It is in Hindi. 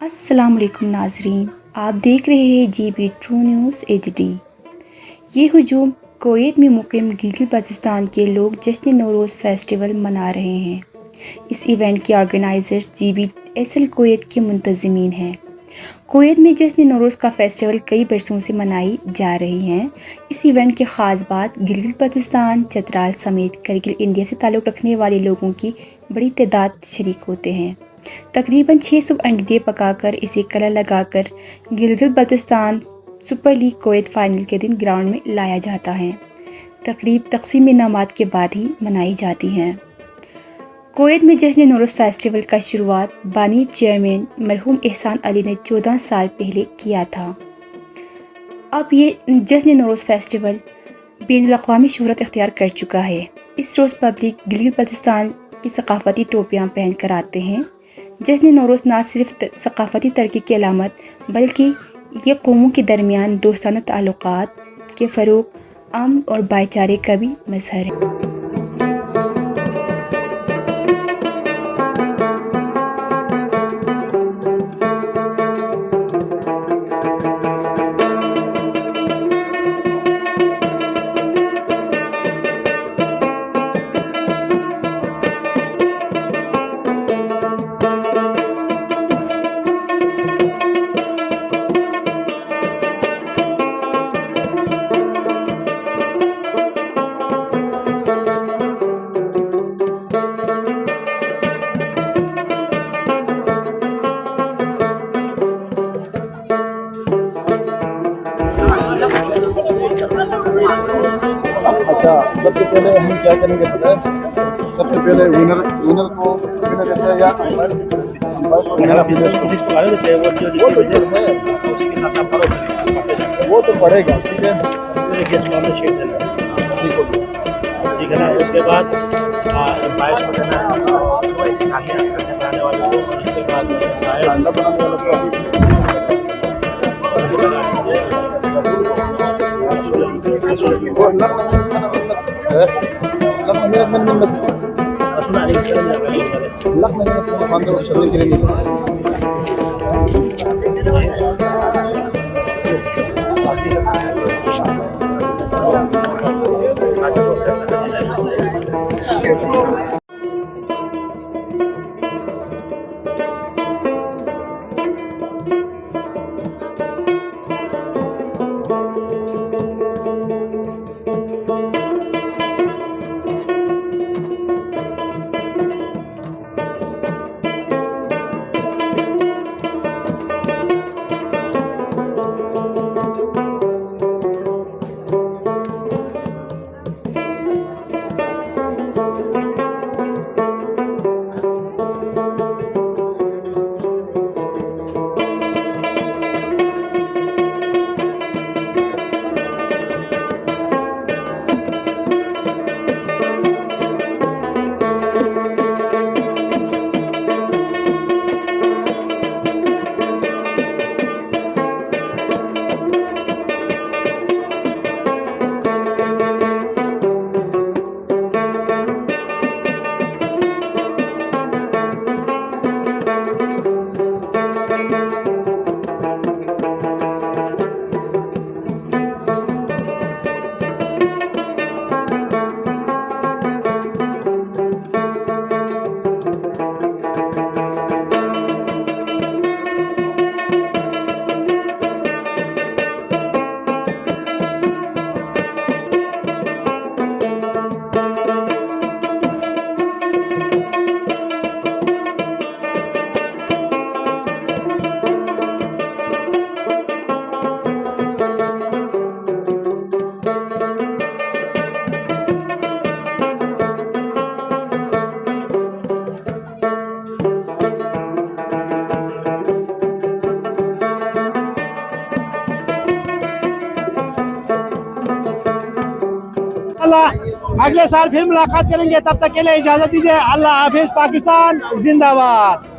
अस्सलाम वालेकुम नाज़रीन, आप देख रहे हैं GB ट्रू न्यूज़ HD। ये हुजूम कुवैत में मुक़ीम गिलगित बल्तिस्तान के लोग जश्न नौरोज़ फेस्टिवल मना रहे हैं। इस इवेंट के ऑर्गेनाइज़र्स GB एसएल कुवैत के मुंतज़मीन हैं। कुवैत में जश्न नौरोज़ का फेस्टिवल कई बरसों से मनाई जा रही है। इस इवेंट की ख़ास बात गिलगित बल्तिस्तान, चतराल समेत करगिल इंडिया से ताल्लुक़ रखने वाले लोगों की बड़ी तादाद शरीक होते हैं। तकरीबन 600 अंडे पकाकर इसे कलर लगाकर Gilgit Baltistan super league Kuwait final के दिन ग्राउंड में लाया जाता है। तकरीब तकसीम इनामात के बाद ही मनाई जाती है। कुवैत में जश्न नौरोज़ फेस्टिवल का शुरुआत बानी चेयरमैन मरहूम एहसान अली ने 14 साल पहले किया था। अब ये जश्न नौरोज़ फेस्टिवल बैनुल-अक़वामी शोहरत इख्तियार कर चुका है। इस रोज़ पब्लिक गिलगित बल्तिस्तान की सकाफ़ती टोपियाँ पहन कर आते हैं। जश्न नौरोज़ न सिर्फ सकाफ़ती तरक्की की अलामत बल्कि ये कौमों के दरमियान दोस्ताना ताल्लुक़ात के फ़रोग़, अमन और भाईचारे का भी मज़हर है। अच्छा, सबसे पहले हम क्या करेंगे पता है? सबसे पहले विनर को विनर देते हैं या अंपायर वो तो पड़ेगा, ठीक है। ठीक है ना। उसके बाद अंपायर को देना है, उसके बाद अंडा बनाने वाला तो अगले साल फिर मुलाकात करेंगे, तब तक के लिए इजाज़त दीजिए। अल्लाह हाफिज़। पाकिस्तान जिंदाबाद।